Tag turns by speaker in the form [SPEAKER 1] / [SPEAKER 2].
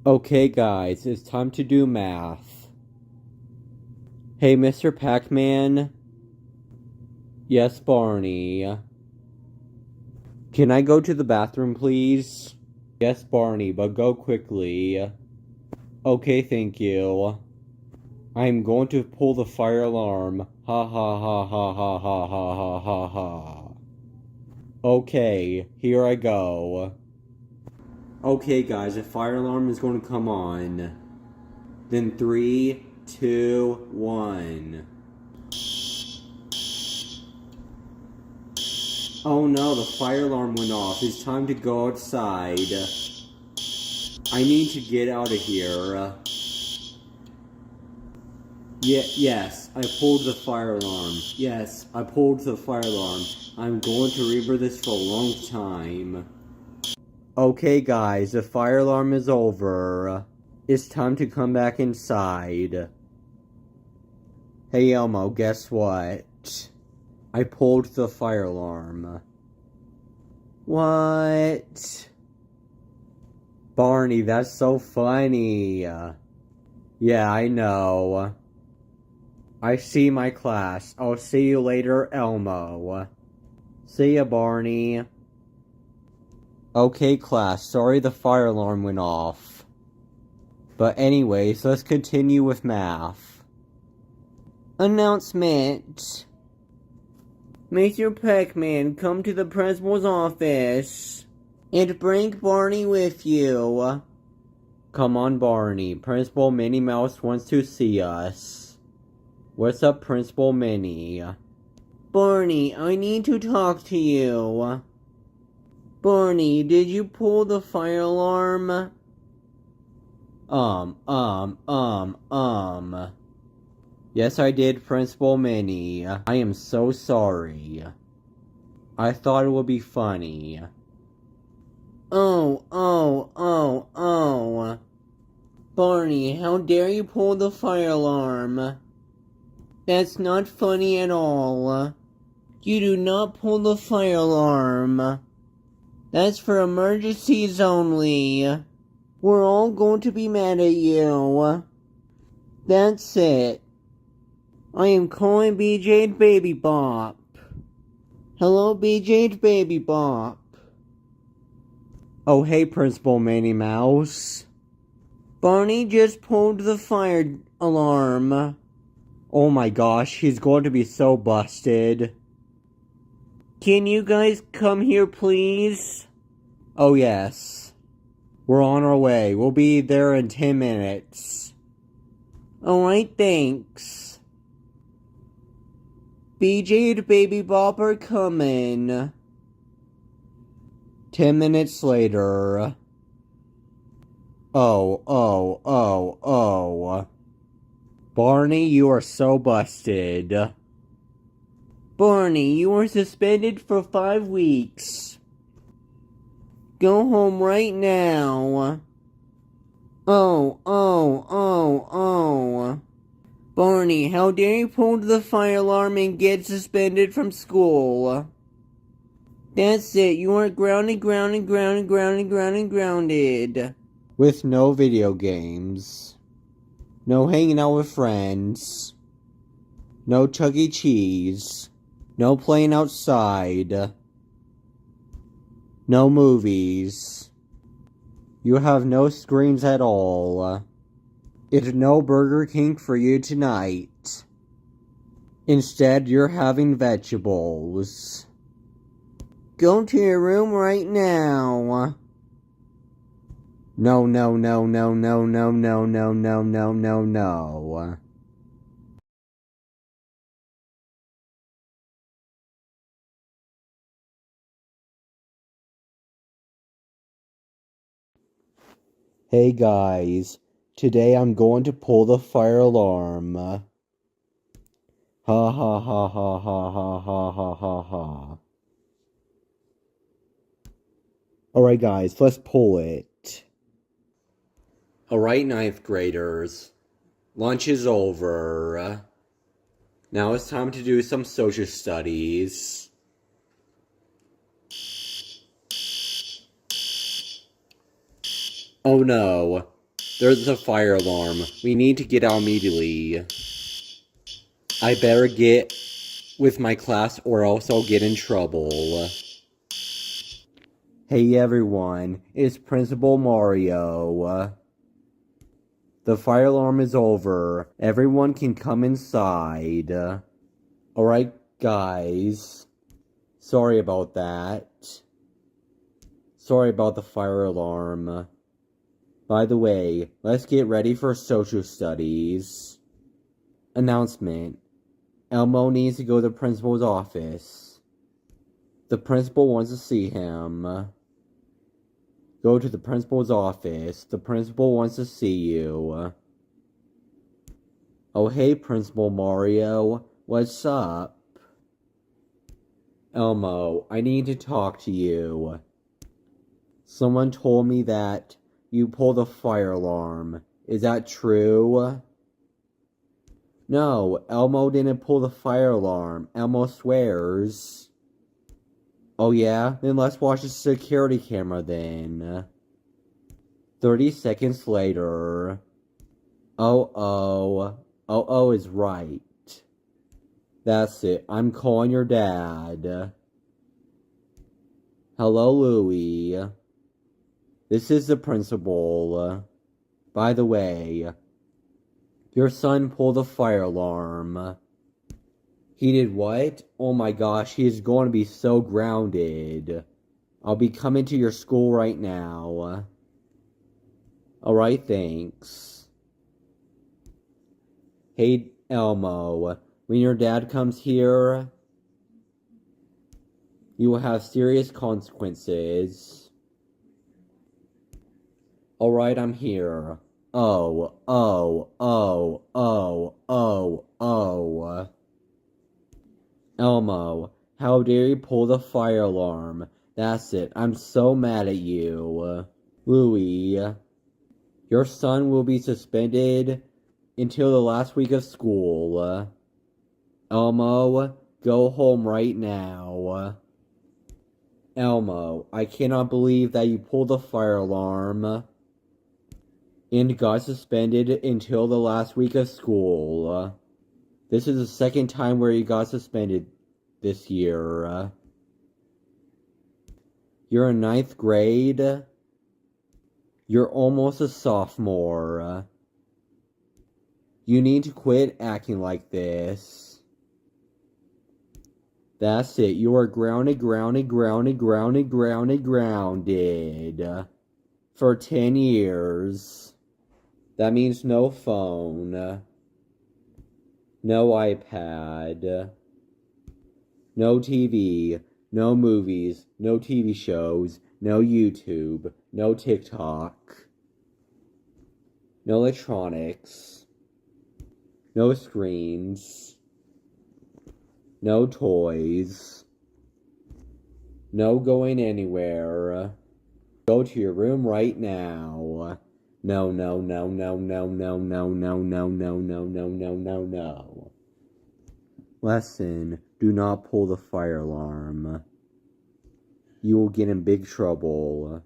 [SPEAKER 1] Okay guys, it's time to do math. Hey Mr. Pac-Man? Yes, Barney. Can I go to the bathroom, please? Yes, Barney, but go quickly. Okay, thank you. I'm going to pull the fire alarm. Ha ha ha ha ha ha ha ha ha ha. Okay, here I go. Okay guys, the fire alarm is going to come on. Then 3, 2, 1. Oh no, the fire alarm went off. It's time to go outside. I need to get out of here. Yes, I pulled the fire alarm. Yes, I pulled the fire alarm. I'm going to remember this for a long time. Okay guys, the fire alarm is over. It's time to come back inside. Hey Elmo, guess what? I pulled the fire alarm. What? Barney, that's so funny. Yeah, I know. I see my class. I'll see you later, Elmo. See ya, Barney. Okay, class. Sorry the fire alarm went off. But anyways, let's continue with math. Announcement. Mr. Pac-Man, come to the principal's office. And bring Barney with you. Come on, Barney. Principal Minnie Mouse wants to see us. What's up, Principal Minnie? Barney, I need to talk to you. Barney, did you pull the fire alarm? Yes, I did, Principal Minnie. I am so sorry. I thought it would be funny. Oh. Barney, how dare you pull the fire alarm? That's not funny at all. You do not pull the fire alarm. That's for emergencies only. We're all going to be mad at you. That's it. I am calling BJ and Baby Bop. Hello, BJ and Baby Bop. Oh, hey, Principal Minnie Mouse. Barney just pulled the fire alarm. Oh my gosh, he's going to be so busted. Can you guys come here, please? Oh, yes. We're on our way. We'll be there in 10 minutes. Alright, thanks. BJ and Baby Bop are coming. 10 minutes later. Oh. Barney, you are so busted. Barney, you are suspended for 5 weeks. Go home right now. Oh. Barney, how dare you pull the fire alarm and get suspended from school? That's it, you are grounded. With no video games. No hanging out with friends. No Chuck E. Cheese. No playing outside. No movies. You have no screens at all. It's no Burger King for you tonight. Instead, you're having vegetables. Go to your room right now. No. Hey guys, today I'm going to pull the fire alarm. Ha ha ha ha ha ha ha ha ha ha. Alright guys, let's pull it. Alright, 9th graders. Lunch is over. Now it's time to do some social studies. Oh no. There's a fire alarm. We need to get out immediately. I better get with my class or else I'll get in trouble. Hey everyone, it's Principal Mario. The fire alarm is over. Everyone can come inside. Alright, guys. Sorry about that. Sorry about the fire alarm. By the way, let's get ready for social studies. Announcement. Elmo needs to go to the principal's office. The principal wants to see him. Go to the principal's office. The principal wants to see you. Oh, hey, Principal Mario. What's up? Elmo, I need to talk to you. Someone told me that you pulled a fire alarm. Is that true? No, Elmo didn't pull the fire alarm. Elmo swears. Oh yeah? Then let's watch the security camera then. 30 seconds later. Oh is right. That's it. I'm calling your dad. Hello, Louie. This is the principal. By the way, your son pulled a fire alarm. He did what? Oh my gosh, he is going to be so grounded. I'll be coming to your school right now. Alright, thanks. Hey, Elmo, when your dad comes here, you will have serious consequences. Alright, I'm here. Oh. Elmo, how dare you pull the fire alarm? That's it, I'm so mad at you. Louie, your son will be suspended until the last week of school. Elmo, go home right now. Elmo, I cannot believe that you pulled the fire alarm and got suspended until the last week of school. This is the second time where you got suspended this year. You're in 9th grade. You're almost a sophomore. You need to quit acting like this. That's it. You are grounded. For 10 years. That means no phone. No iPad. No TV. No movies. No TV shows. No YouTube. No TikTok. No electronics. No screens. No toys. No going anywhere. Go to your room right now. No. Lesson, do not pull the fire alarm. You will get in big trouble.